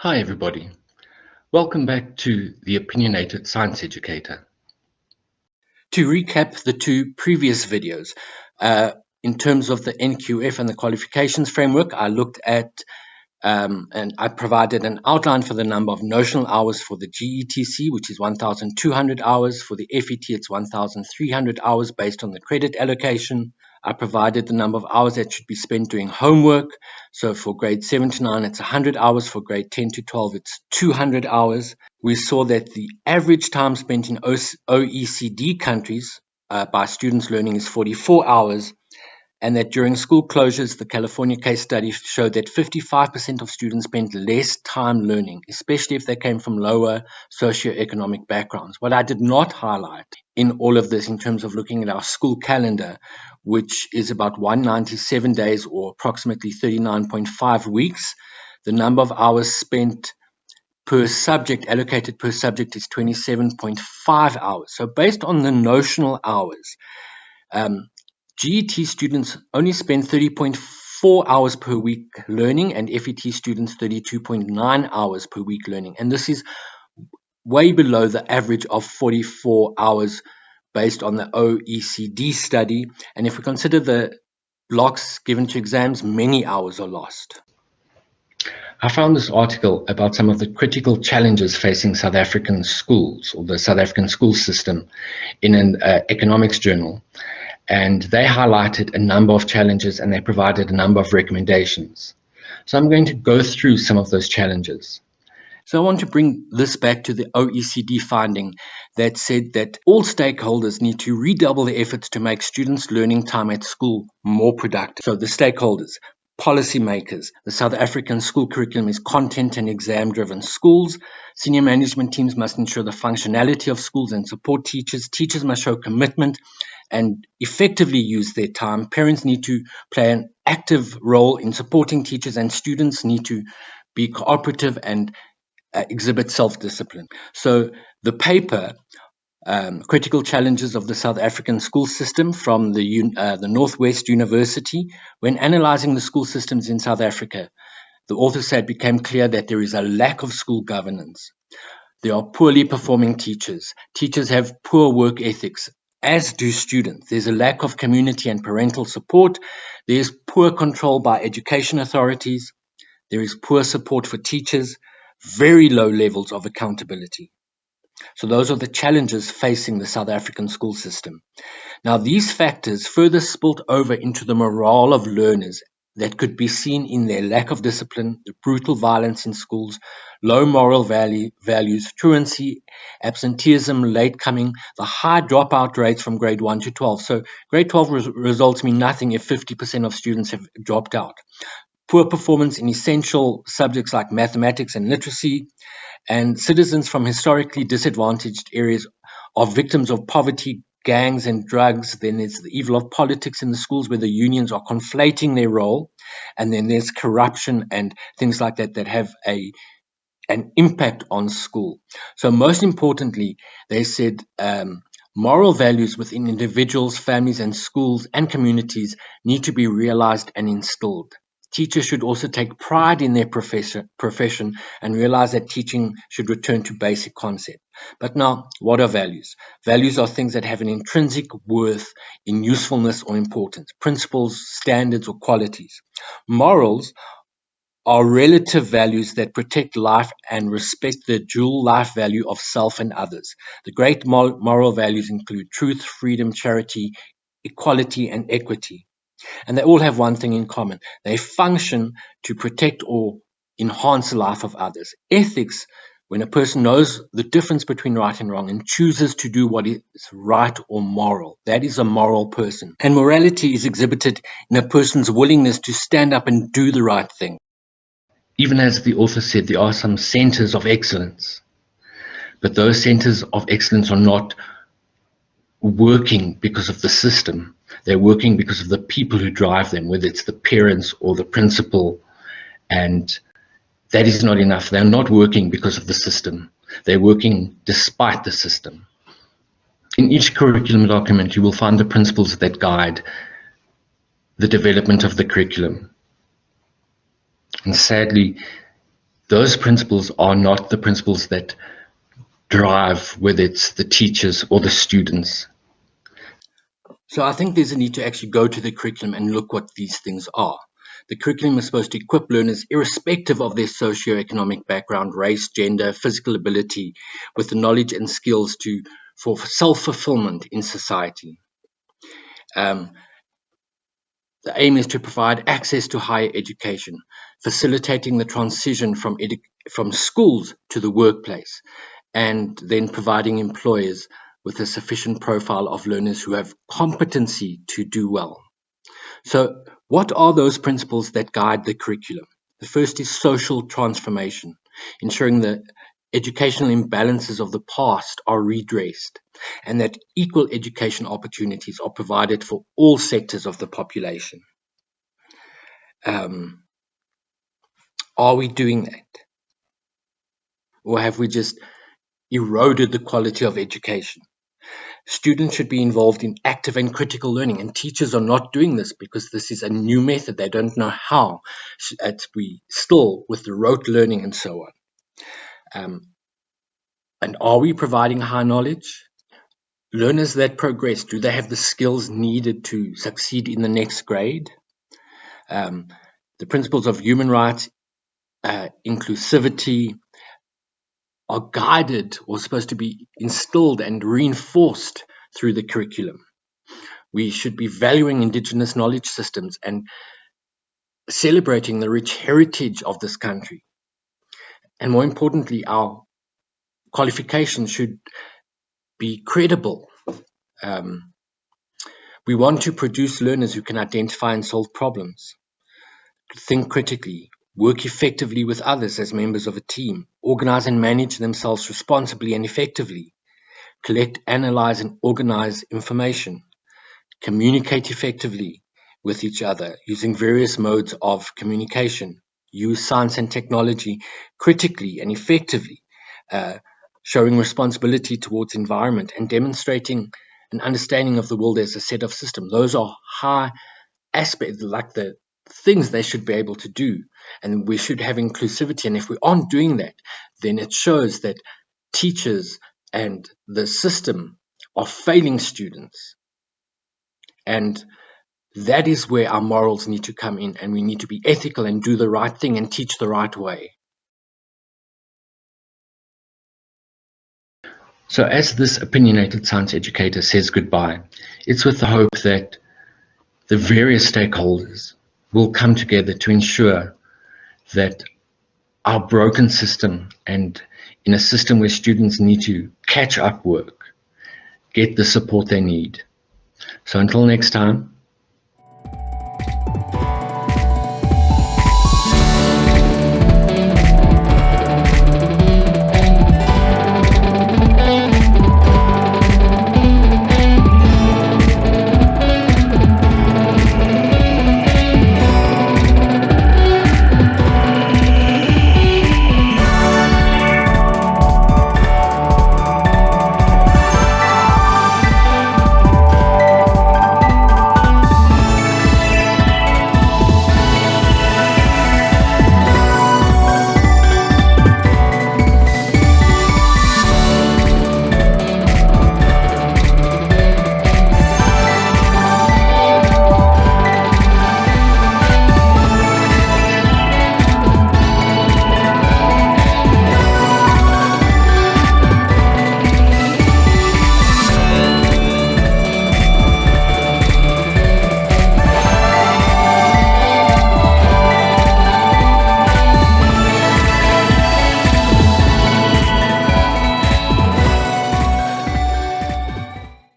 Hi everybody, welcome back to the Opinionated Science Educator. To recap the two previous videos, in terms of the NQF and the qualifications framework, I looked at and I provided an outline for the number of notional hours for the GETC, which is 1,200 hours. For the FET, it's 1,300 hours based on the credit allocation. I provided the number of hours that should be spent doing homework. So for grade 7 to 9, it's 100 hours. For grade 10 to 12, it's 200 hours. We saw that the average time spent in OECD countries by students learning is 44 hours. And that during school closures, the California case study showed that 55% of students spent less time learning, especially if they came from lower socioeconomic backgrounds. What I did not highlight in all of this, in terms of looking at our school calendar, which is about 197 days or approximately 39.5 weeks, the number of hours spent per subject, allocated per subject, is 27.5 hours. So based on the notional hours, GET students only spend 30.4 hours per week learning, and FET students 32.9 hours per week learning. And this is way below the average of 44 hours based on the OECD study. And if we consider the blocks given to exams, many hours are lost. I found this article about some of the critical challenges facing South African schools, or the South African school system, in an economics journal. And they highlighted a number of challenges and they provided a number of recommendations. So I'm going to go through some of those challenges. So I want to bring this back to the OECD finding that said that all stakeholders need to redouble their efforts to make students' learning time at school more productive. So the stakeholders, policymakers, the South African school curriculum is content and exam-driven. Schools, senior management teams must ensure the functionality of schools and support teachers. Teachers must show commitment and effectively use their time. Parents need to play an active role in supporting teachers, and students need to be cooperative and exhibit self-discipline. So the paper, Critical Challenges of the South African School System, from the Northwest University, when analyzing the school systems in South Africa, the authors said it became clear that there is a lack of school governance. There are poorly performing teachers. Teachers have poor work ethics, as do students. There's a lack of community and parental support. There's poor control by education authorities. There is poor support for teachers, very low levels of accountability. So those are the challenges facing the South African school system. Now, these factors further spilled over into the morale of learners that could be seen in their lack of discipline, the brutal violence in schools, low moral values, truancy, absenteeism, late coming, the high dropout rates from grade 1 to 12. So grade 12 results mean nothing if 50% of students have dropped out. Poor performance in essential subjects like mathematics and literacy, and citizens from historically disadvantaged areas are victims of poverty, gangs and drugs. Then there's the evil of politics in the schools, where the unions are conflating their role, and then there's corruption and things like that that have an impact on school. So most importantly, they said moral values within individuals, families and schools and communities need to be realized and instilled. Teachers should also take pride in their profession and realize that teaching should return to basic concept. But now, what are values? Values are things that have an intrinsic worth in usefulness or importance, principles, standards, or qualities. Morals are relative values that protect life and respect the dual life value of self and others. The great moral values include truth, freedom, charity, equality, and equity. And they all have one thing in common. They function to protect or enhance the life of others. Ethics, when a person knows the difference between right and wrong and chooses to do what is right or moral, that is a moral person. And morality is exhibited in a person's willingness to stand up and do the right thing. Even as the author said, there are some centers of excellence, but those centers of excellence are not working because of the system. They're working because of the people who drive them, whether it's the parents or the principal, and that is not enough. They're not working because of the system. They're working despite the system. In each curriculum document, you will find the principles that guide the development of the curriculum. And sadly, those principles are not the principles that drive whether it's the teachers or the students. So I think there's a need to actually go to the curriculum and look what these things are. The curriculum is supposed to equip learners, irrespective of their socioeconomic background, race, gender, physical ability, with the knowledge and skills for self-fulfillment in society. The aim is to provide access to higher education, facilitating the transition from schools to the workplace, and then providing employers with a sufficient profile of learners who have competency to do well. So, what are those principles that guide the curriculum? The first is social transformation, ensuring that educational imbalances of the past are redressed and that equal education opportunities are provided for all sectors of the population. Are we doing that? Or have we just eroded the quality of education? Students should be involved in active and critical learning, and teachers are not doing this because this is a new method. They don't know how. We still with the rote learning and so on. And are we providing high knowledge? Learners that progress, do they have the skills needed to succeed in the next grade? The principles of human rights, inclusivity, are guided or supposed to be instilled and reinforced through the curriculum. We should be valuing Indigenous knowledge systems and celebrating the rich heritage of this country. And more importantly, our qualifications should be credible. We want to produce learners who can identify and solve problems, think critically, work effectively with others as members of a team, organize and manage themselves responsibly and effectively, collect, analyze, and organize information, communicate effectively with each other using various modes of communication, use science and technology critically and effectively, showing responsibility towards environment and demonstrating an understanding of the world as a set of systems. Those are high aspects, like the things they should be able to do. And we should have inclusivity. And if we aren't doing that, then it shows that teachers and the system are failing students. And that is where our morals need to come in, and we need to be ethical and do the right thing and teach the right way. So as this opinionated science educator says goodbye, it's with the hope that the various stakeholders will come together to ensure that our broken system, and in a system where students need to catch up work, get the support they need. So until next time,